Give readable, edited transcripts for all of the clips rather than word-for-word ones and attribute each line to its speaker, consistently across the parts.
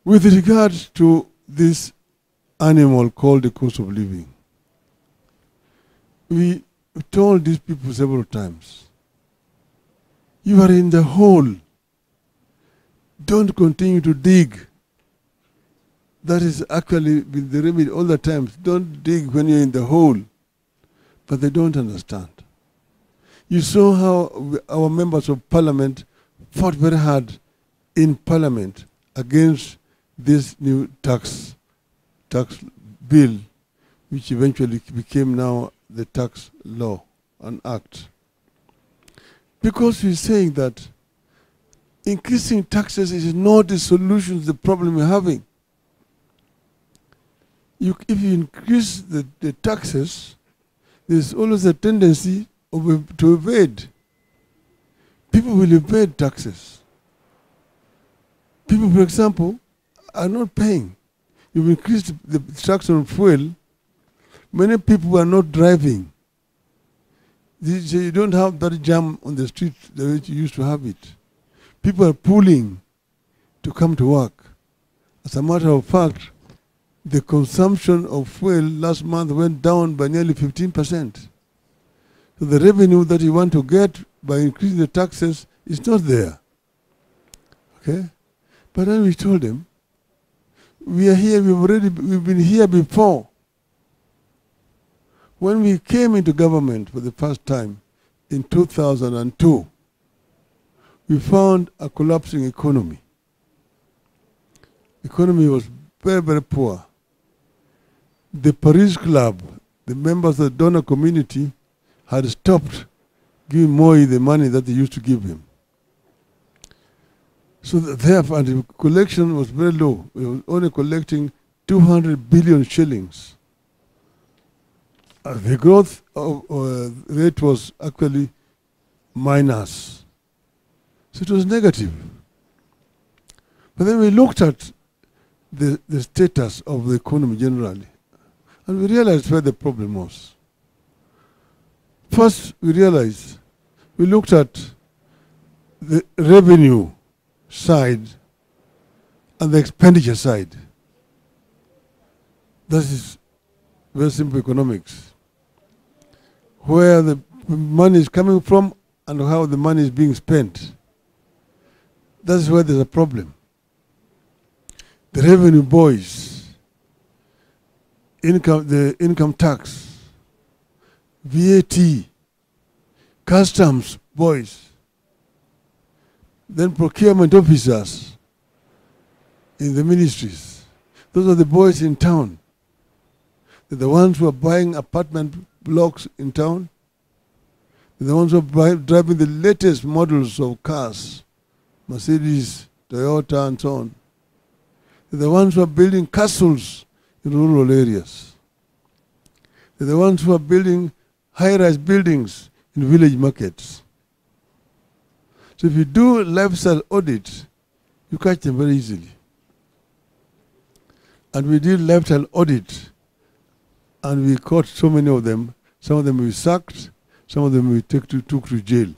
Speaker 1: With regard to this animal called the cost of living, we told these people several times, you are in the hole. Don't continue to dig. That is actually the remedy all the time. Don't dig when you're in the hole. But they don't understand. You saw how our members of parliament fought very hard in parliament against this new tax bill, which eventually became now the tax law and act. Because we're saying that increasing taxes is not the solution to the problem we're having. If you increase the taxes, there's always a tendency to evade. People will evade taxes. People, for example, are not paying. You've increased the tax on fuel. Many people are not driving. You don't have that jam on the street the way you used to have it. People are pulling to come to work. As a matter of fact, the consumption of fuel last month went down by nearly 15%. So the revenue that you want to get by increasing the taxes is not there. Okay? But then we told them, we are here, we've been here before. When we came into government for the first time in 2002, we found a collapsing economy. Economy was very, very poor. The Paris Club, the members of the donor community, had stopped giving Moi the money that they used to give him. So therefore, the collection was very low. We were only collecting 200 billion shillings. The growth rate was actually minus. So it was negative. But then we looked at the status of the economy generally, and we realized where the problem was. First, we looked at the revenue side and the expenditure side. That is very simple economics. Where the money is coming from and how the money is being spent. That's where there's a problem. The revenue boys, the income tax, VAT, customs boys, then procurement officers in the ministries. Those are the boys in town. They're the ones who are buying apartment blocks in town. They're the ones who are driving the latest models of cars, Mercedes, Toyota, and so on. They're the ones who are building castles in rural areas. They're the ones who are building high-rise buildings in village markets. So if you do lifestyle audit, you catch them very easily. And we did lifestyle audit, and we caught so many of them. Some of them we sacked, some of them we took to jail,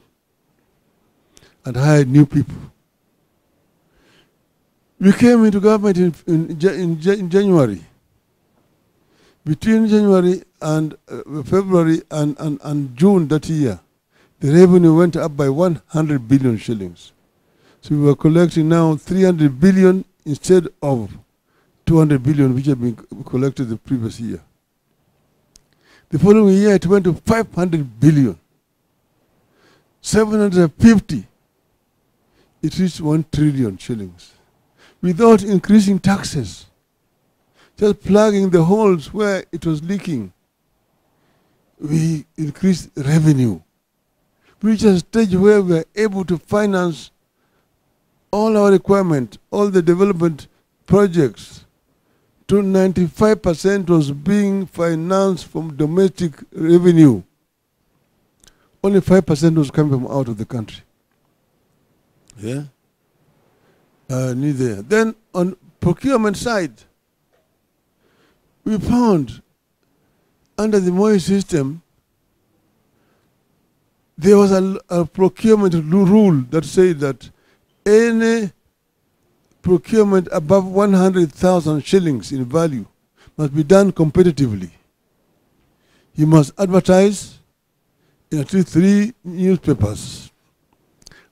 Speaker 1: and hired new people. We came into government in January. Between January and February and June that year, the revenue went up by 100 billion shillings. So we were collecting now 300 billion instead of 200 billion which had been collected the previous year. The following year it went to 500 billion. 750, it reached 1 trillion shillings. Without increasing taxes, just plugging the holes where it was leaking, we increased revenue. We reached a stage where we were able to finance all our requirements, all the development projects. To 95% was being financed from domestic revenue. Only 5% was coming from out of the country. Yeah? Neither. Then on procurement side, we found under the Moi system, there was a procurement rule that said that any procurement above 100,000 shillings in value must be done competitively. You must advertise in at least 3 newspapers.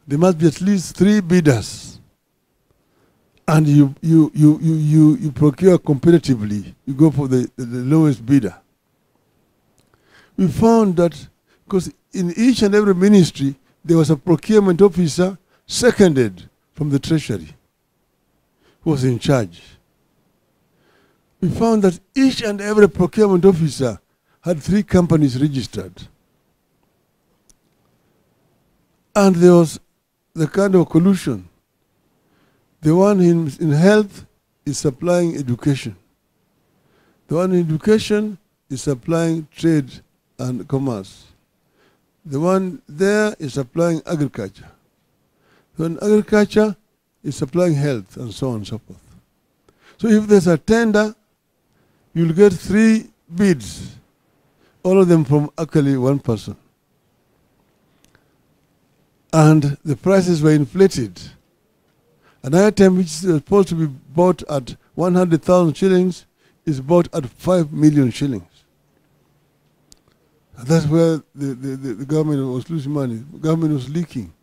Speaker 1: There must be at least 3 bidders. And you procure competitively. You go for the lowest bidder. We found that because in each and every ministry, there was a procurement officer seconded from the treasury who was in charge. We found that each and every procurement officer had 3 companies registered. And there was the kind of collusion. The one in health is supplying education. The one in education is supplying trade and commerce. The one there is supplying agriculture. The one in agriculture is supplying health, and so on and so forth. So if there's a tender, you'll get 3 bids, all of them from actually one person. And the prices were inflated. An item which is supposed to be bought at 100,000 shillings is bought at 5 million shillings. And that's where the government was losing money. The government was leaking.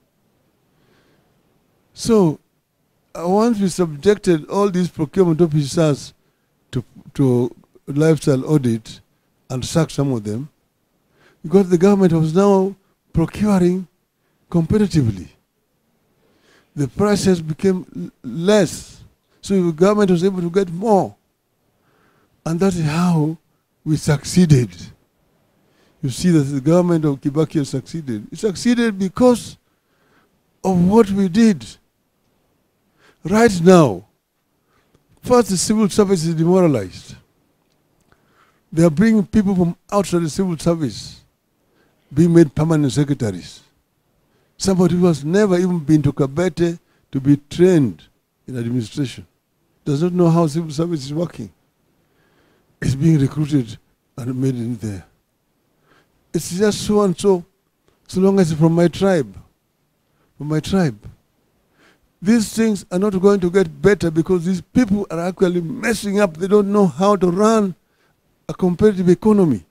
Speaker 1: So once we subjected all these procurement officers to lifestyle audit and sacked some of them, because the government was now procuring competitively. The prices became less, so the government was able to get more. And that is how we succeeded. You see that the government of Kibaki has succeeded. It succeeded because of what we did. Right now, first the civil service is demoralized. They are bringing people from outside the civil service, being made permanent secretaries. Somebody who has never even been to Kabete to be trained in administration, does not know how civil service is working, is being recruited and made in there. It's just so and so, so long as it's from my tribe. From my tribe. These things are not going to get better because these people are actually messing up. They don't know how to run a competitive economy.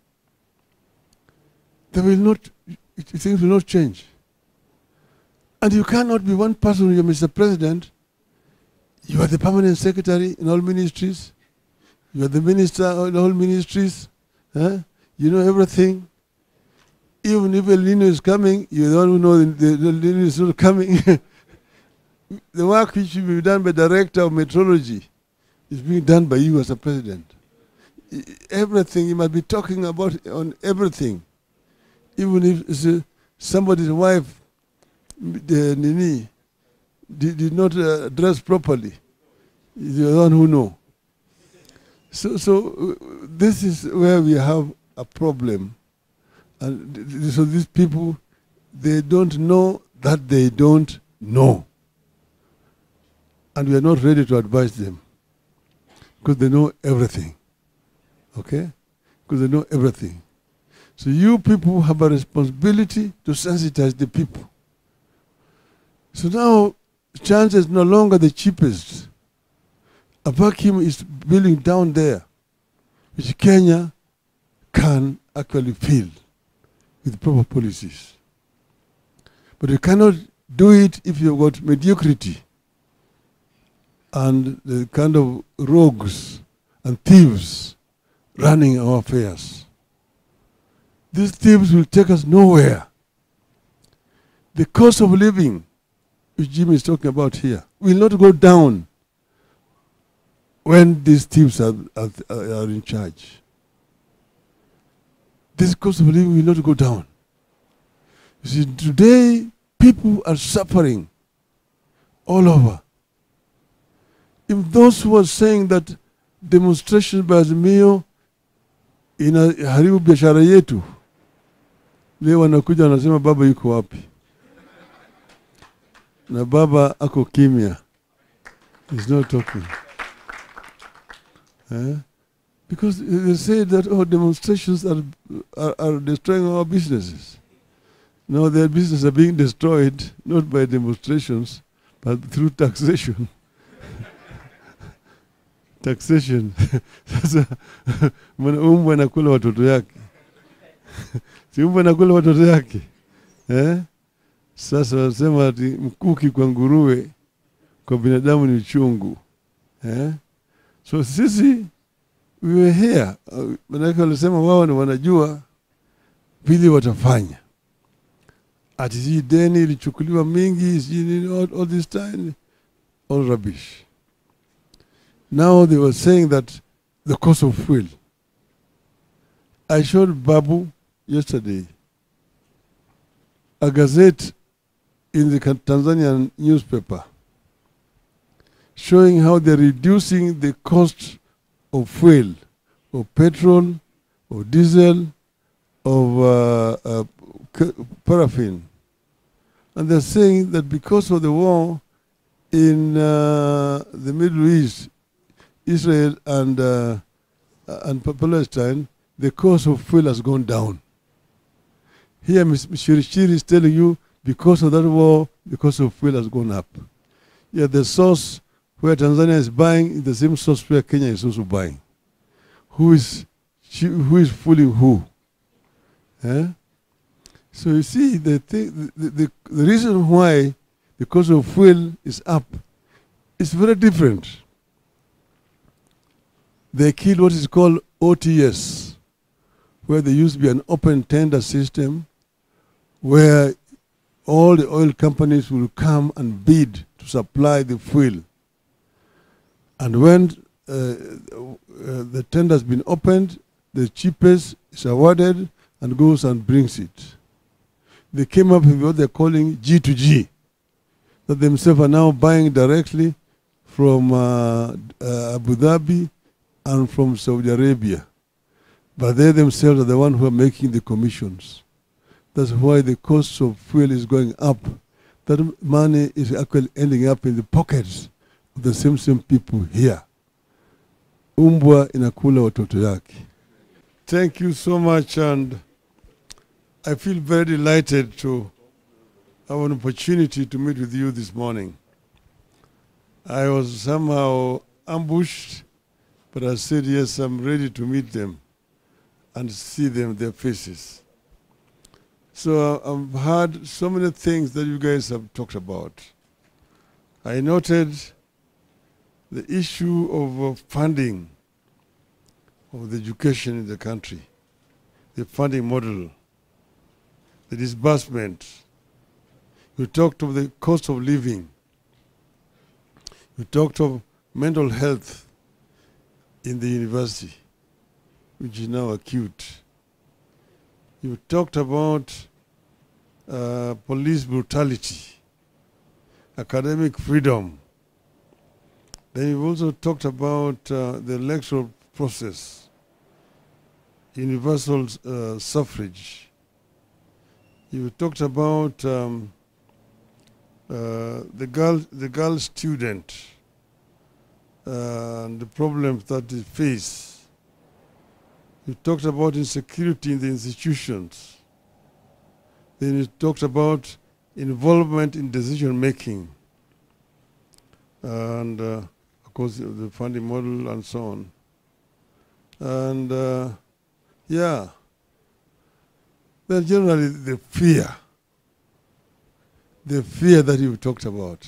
Speaker 1: They will not, things will not change. And you cannot be one person, you're Mr. President. You are the permanent secretary in all ministries. You are the minister in all ministries. You know everything. Even if El Nino is coming, you don't know the El Nino is not coming. The work which should be done by the director of meteorology is being done by you as a president. Everything, you must be talking about on everything. Even if it's, somebody's wife did not dress properly, you're the one who know. So this is where we have a problem. And so these people, they don't know that they don't know. And we are not ready to advise them because they know everything. Okay? Because they know everything. So you people have a responsibility to sensitize the people. So now, chance is no longer the cheapest. A vacuum is building down there, which Kenya can actually fill with proper policies. But you cannot do it if you've got mediocrity and the kind of rogues and thieves running our affairs. These thieves will take us nowhere. The cost of living, which Jim is talking about here, will not go down when these thieves are in charge. This cost of living will not go down. You see, today, people are suffering all over. If those who are saying that demonstrations by Azimio inaharibu biashara yetu, leo wanakuja wanasema baba yuko wapi? Na baba ako kimya. He's not talking. Because they say that demonstrations are destroying our businesses. No, their businesses are being destroyed not by demonstrations, but through taxation. taxation. Sasa umbwa anakula watoto yake. Si umbwa anakula watoto yake. Sasa wasema ati mkuki kwa nguruwe, kwa binadamu ni chungu. So sisi, we were here. Manake walisema wao ni wanajua vile watafanya. Ati hii deni ilichukuliwa mingi, all this time, all rubbish. Now they were saying that the cost of fuel. I showed Babu yesterday a gazette in the Tanzanian newspaper showing how they're reducing the cost of fuel, of petrol, of diesel, of paraffin. And they're saying that because of the war in the Middle East, Israel and Palestine, the cost of fuel has gone down. Here, Mr. Shiri is telling you, because of that war, the cost of fuel has gone up. Yet the source where Tanzania is buying is the same source where Kenya is also buying. Who is fooling who? So you see, the reason why the cost of fuel is up is very different. They killed what is called OTS, where there used to be an open tender system where all the oil companies will come and bid to supply the fuel. And when the tender has been opened, the cheapest is awarded and goes and brings it. They came up with what they're calling G2G, that themselves are now buying directly from Abu Dhabi and from Saudi Arabia. But they themselves are the ones who are making the commissions. That's why the cost of fuel is going up. That money is actually ending up in the pockets of the same people here. Umbwa inakula watoto yake. Thank you so much, and I feel very delighted to have an opportunity to meet with you this morning. I was somehow ambushed, but I said, yes, I'm ready to meet them and see them, their faces. So I've heard so many things that you guys have talked about. I noted the issue of funding of the education in the country, the funding model, the disbursement. You talked of the cost of living. You talked of mental health in the university, which is now acute. You talked about police brutality, academic freedom. Then you've also talked about the electoral process, universal suffrage. You talked about the girl student and the problems that they face. You talked about insecurity in the institutions. Then you talked about involvement in decision making, and of course the funding model and so on. And yeah, then generally the fear that you talked about.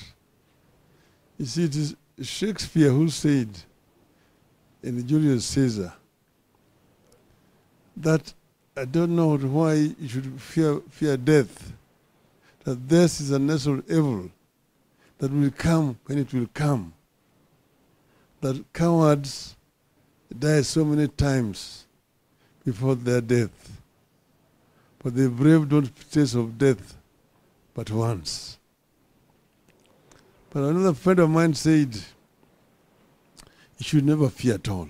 Speaker 1: You see, it is Shakespeare who said in Julius Caesar that I don't know why you should fear death, that death is a natural evil that will come when it will come, that cowards die so many times before their death, but the brave don't taste of death but once. But another friend of mine said, you should never fear at all.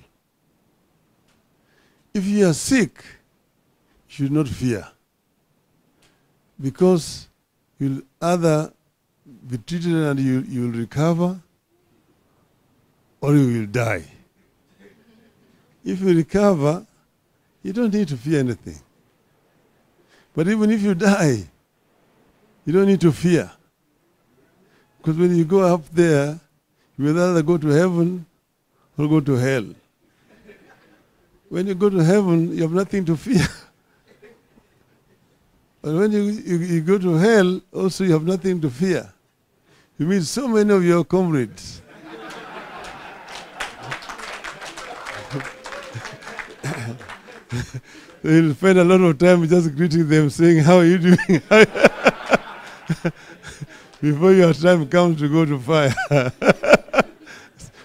Speaker 1: If you are sick, you should not fear, because you'll either be treated and you will recover, or you will die. If you recover, you don't need to fear anything. But even if you die, you don't need to fear. Because when you go up there, you will either go to heaven or go to hell. When you go to heaven, you have nothing to fear. But when you go to hell, also you have nothing to fear. You meet so many of your comrades. You'll spend a lot of time just greeting them, saying, how are you doing? Before your time comes to go to fire.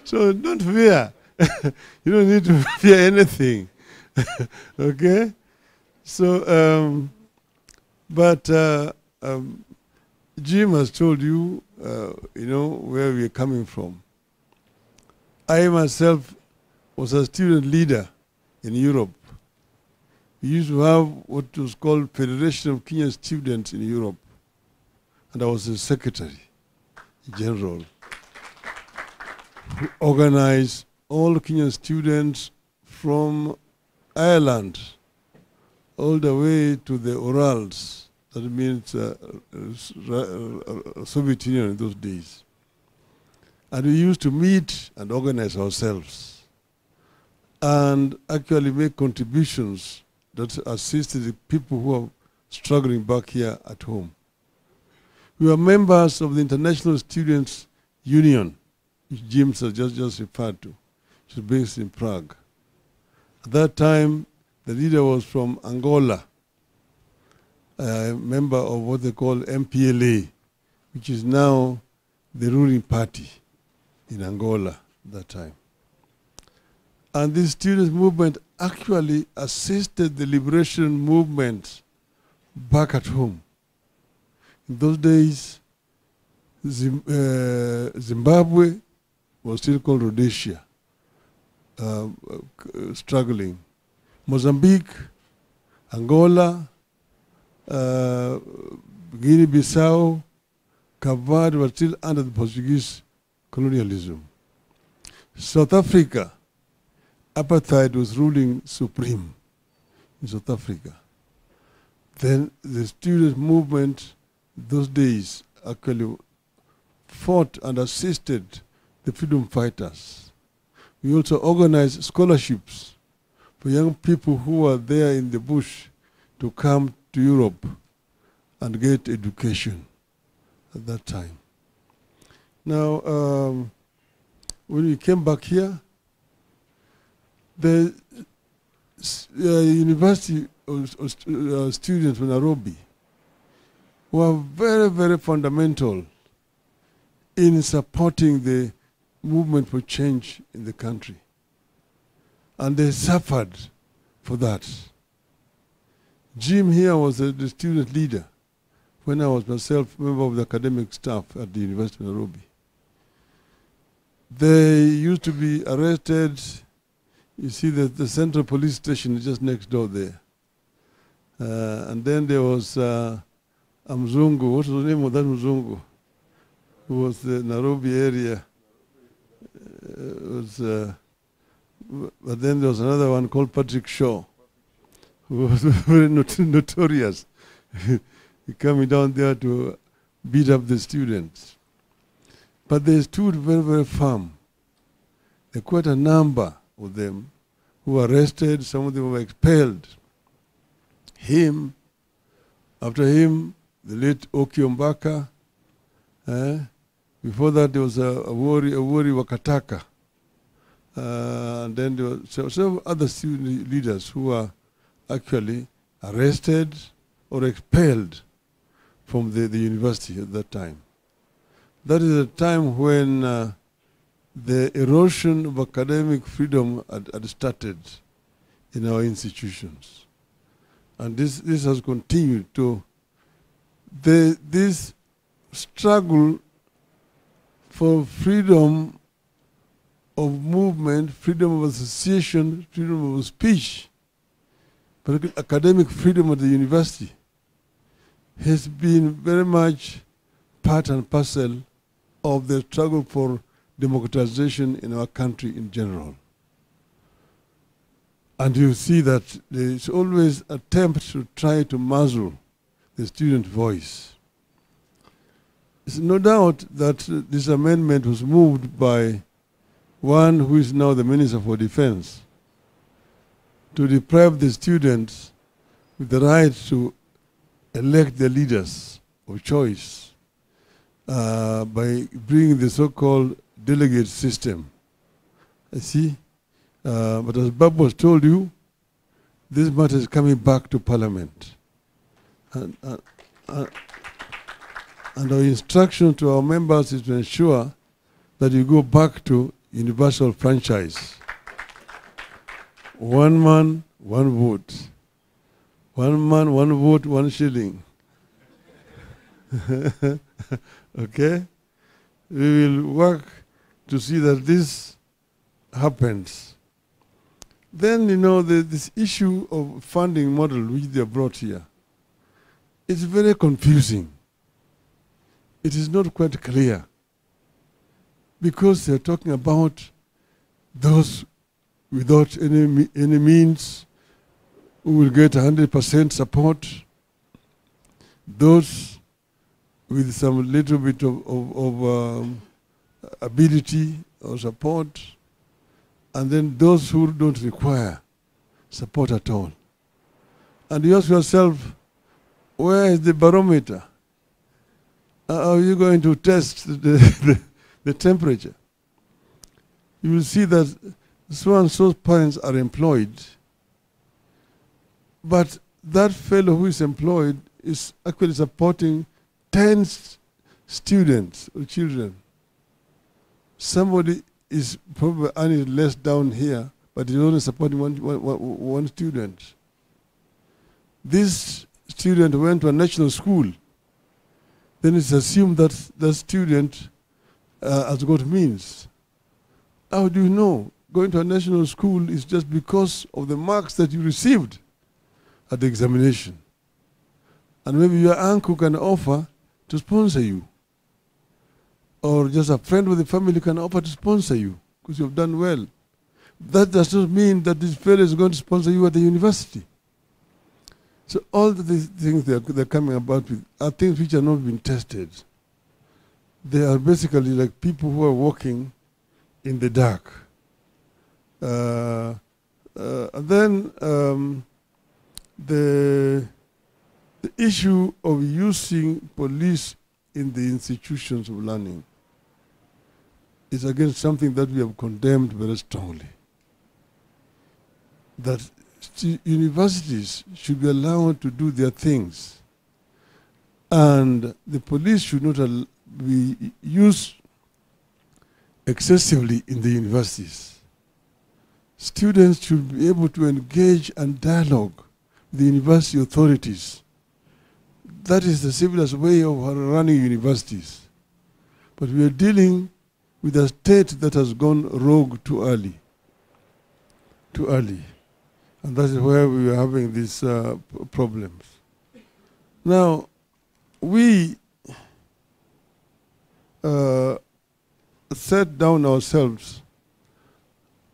Speaker 1: So don't fear. You don't need to fear anything. Okay? So, Jim has told you, where we are coming from. I myself was a student leader in Europe. We used to have what was called Federation of Kenyan Students in Europe. And I was the Secretary General who organized all Kenyan students from Ireland all the way to the Urals. That means Soviet Union in those days. And we used to meet and organize ourselves and actually make contributions that assisted the people who are struggling back here at home. We were members of the International Students' Union, which Jim has just referred to, which is based in Prague. At that time, the leader was from Angola, a member of what they call MPLA, which is now the ruling party in Angola at that time. And this students' movement actually assisted the liberation movement back at home. In those days, Zimbabwe was still called Rhodesia, struggling. Mozambique, Angola, Guinea-Bissau, Cape Verde were still under the Portuguese colonialism. South Africa, apartheid was ruling supreme in South Africa. Then the student movement those days actually fought and assisted the freedom fighters. We also organized scholarships for young people who were there in the bush to come to Europe and get education at that time. Now, when we came back here, the university students from Nairobi were very, very fundamental in supporting the movement for change in the country. And they suffered for that. Jim here was the student leader when I was myself member of the academic staff at the University of Nairobi. They used to be arrested. You see that the central police station is just next door there. And then there was Mzungu. What was the name of that Mzungu? Who was the Nairobi area. But then there was another one called Patrick Shaw, who was very notorious. He coming down there to beat up the students. But they stood very, very firm. There were quite a number of them who were arrested, some of them were expelled. After him, the late Okio Mbaka. Before that, there was a Wori Wakataka. And then there were several other student leaders who were actually arrested or expelled from the university at that time. That is a time when the erosion of academic freedom had started in our institutions. And this has continued to, this struggle for freedom of movement, freedom of association, freedom of speech, particularly academic freedom at the university, has been very much part and parcel of the struggle for democratization in our country in general. And you see that there is always an attempt to try to muzzle the student voice. There's no doubt that this amendment was moved by one who is now the Minister for Defense, to deprive the students with the right to elect their leaders of choice by bringing the so-called delegate system. I see. But as Babu has told you, this matter is coming back to Parliament. And our instruction to our members is to ensure that you go back to universal franchise. One man, one vote. One man, one vote, 1 shilling. Okay? We will work to see that this happens. Then, you know, this issue of funding model which they have brought here, it's very confusing. It is not quite clear because they're talking about those without any means who will get 100% support, those with some little bit of ability or support, and then those who don't require support at all. And you ask yourself, where is the barometer? Are you going to test the temperature? You will see that so-and-so's parents are employed, but that fellow who is employed is actually supporting 10 students or children. Somebody is probably earning less down here, but is only supporting one student. This student went to a national school. Then it's assumed that the student has got means. How do you know? Going to a national school is just because of the marks that you received at the examination. And maybe your uncle can offer to sponsor you. Or just a friend with the family can offer to sponsor you because you've done well. That does not mean that this fellow is going to sponsor you at the university. So all these things they're coming about with are things which are not being tested. They are basically like people who are walking in the dark. And then the issue of using police in the institutions of learning is again something that we have condemned very strongly. That universities should be allowed to do their things, and the police should not be used excessively in the universities. Students should be able to engage and dialogue with the university authorities. That is the civilized way of running universities. But we are dealing with a state that has gone rogue too early. Too early. And that is where we are having these problems. Now, we sat down ourselves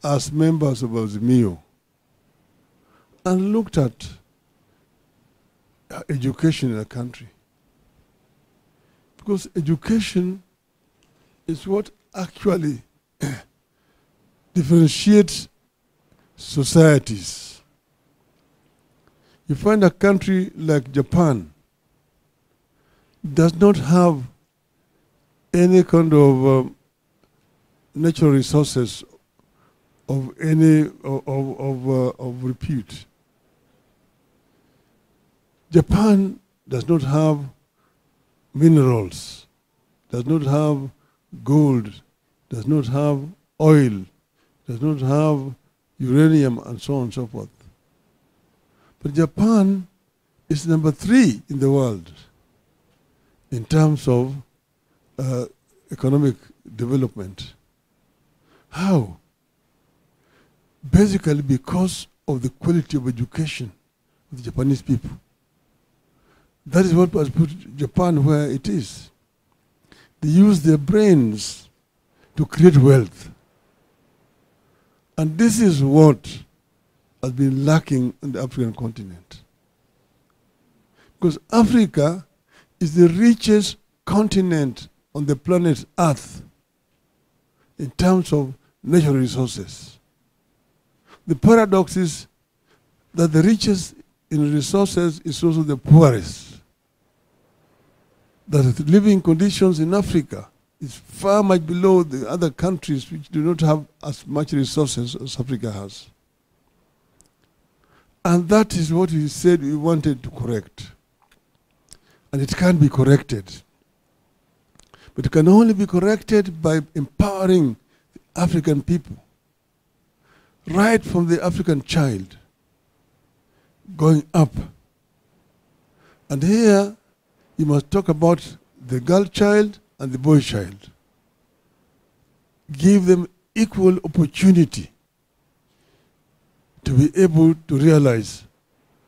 Speaker 1: as members of Azimio and looked at education in a country. Because education is what actually differentiates societies. You find a country like Japan does not have any kind of natural resources of any of repute. Japan does not have minerals, does not have gold, does not have oil, does not have uranium, and so on and so forth. But Japan is number 3 in the world in terms of economic development. How? Basically because of the quality of education of the Japanese people. That is what has put Japan where it is. They use their brains to create wealth. And this is what has been lacking in the African continent. Because Africa is the richest continent on the planet Earth in terms of natural resources. The paradox is that the richest in resources is also the poorest. That the living conditions in Africa is far much below the other countries which do not have as much resources as Africa has. And that is what we said we wanted to correct. And it can be corrected. But it can only be corrected by empowering the African people, right from the African child, going up. And here, you must talk about the girl child and the boy child. Give them equal opportunity to be able to realize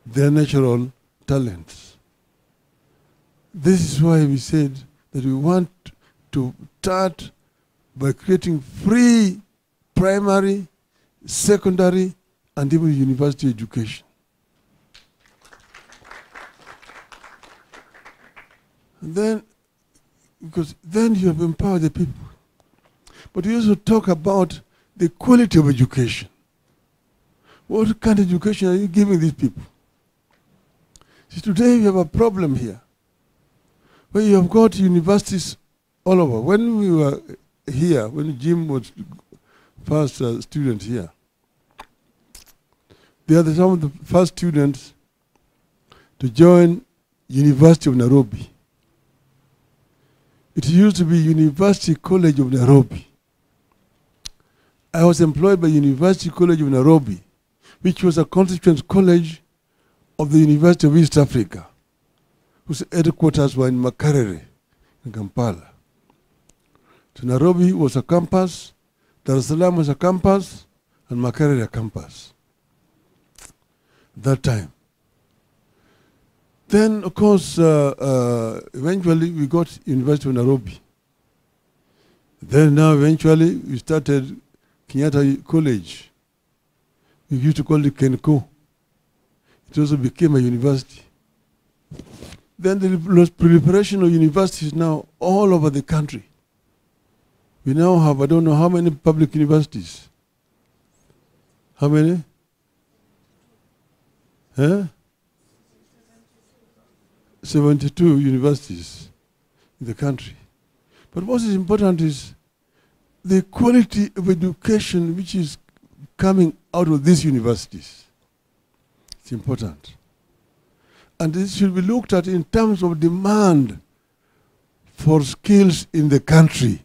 Speaker 1: their natural talents. This is why we said that we want to start by creating free primary, secondary, and even university education. And then, because then you have empowered the people. But we also talk about the quality of education. What kind of education are you giving these people? See, today we have a problem here, where you have got universities all over. When we were here, when Jim was first student here, they are some of the first students to join University of Nairobi. It used to be University College of Nairobi. I was employed by University College of Nairobi, which was a constituent college of the University of East Africa, whose headquarters were in Makerere, in Kampala. So Nairobi was a campus, Dar es Salaam was a campus, and Makerere a campus. At that time. Then, of course, eventually we got University of Nairobi. Then now eventually we started Kenyatta College. We used to call it Kenko. It also became a university. Then the proliferation of universities now all over the country. We now have, I don't know how many public universities. How many? Huh? 72 universities in the country. But what is important is the quality of education which is coming out of these universities. It's important. And this should be looked at in terms of demand for skills in the country,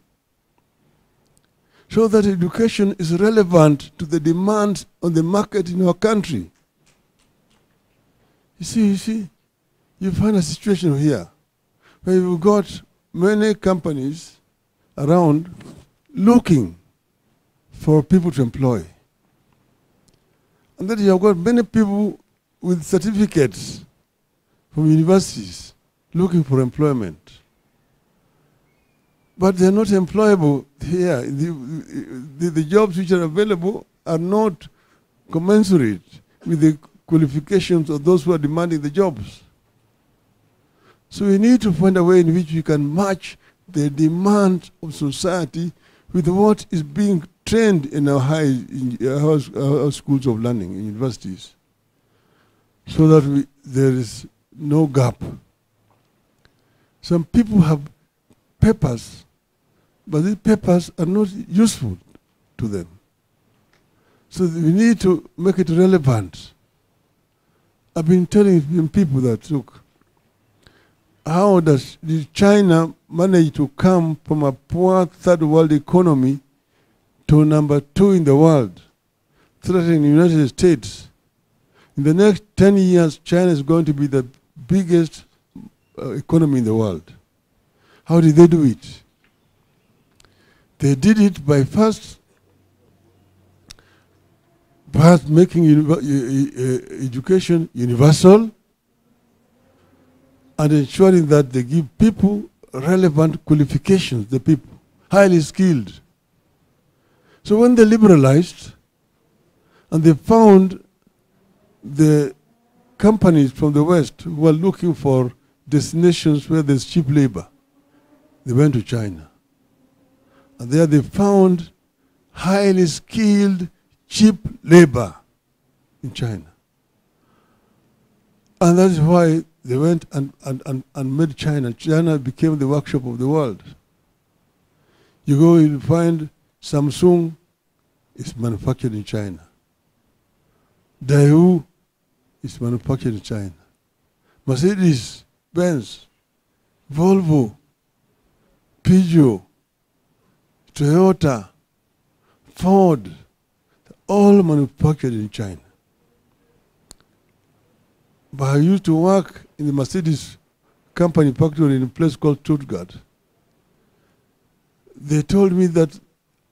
Speaker 1: so that education is relevant to the demands on the market in our country. You see, you find a situation here where you've got many companies around looking for people to employ. And then you have got many people with certificates from universities looking for employment. But they're not employable here. The jobs which are available are not commensurate with the qualifications of those who are demanding the jobs. So we need to find a way in which we can match the demand of society with what is being trained in our our schools of learning, in universities, so that there is no gap. Some people have papers, but these papers are not useful to them. So we need to make it relevant. I've been telling people that, look, how does China manage to come from a poor third world economy to number 2 in the world, threatening the United States? In the next 10 years, China is going to be the biggest economy in the world. How did they do it? They did it by first making education universal and ensuring that they give people relevant qualifications, the people, highly skilled. So when they liberalized and they found the companies from the West who were looking for destinations where there's cheap labor, they went to China. And there they found highly skilled, cheap labor in China. And that's why they went and made China. China became the workshop of the world. You go, you'll find Samsung is manufactured in China. Daewoo is manufactured in China. Mercedes, Benz, Volvo, Peugeot, Toyota, Ford, all manufactured in China. But I used to work in the Mercedes company factory in a place called Stuttgart. They told me that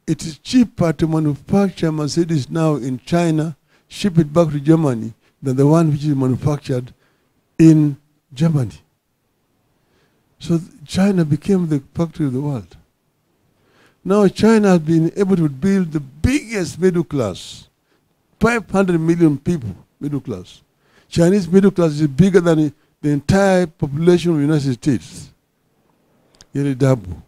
Speaker 1: it is cheaper to manufacture Mercedes now in China, ship it back to Germany, than the one which is manufactured in Germany. So China became the factory of the world. Now China has been able to build the biggest middle class, 500 million people, middle class. Chinese middle class is bigger than the entire population of the United States. Nearly double.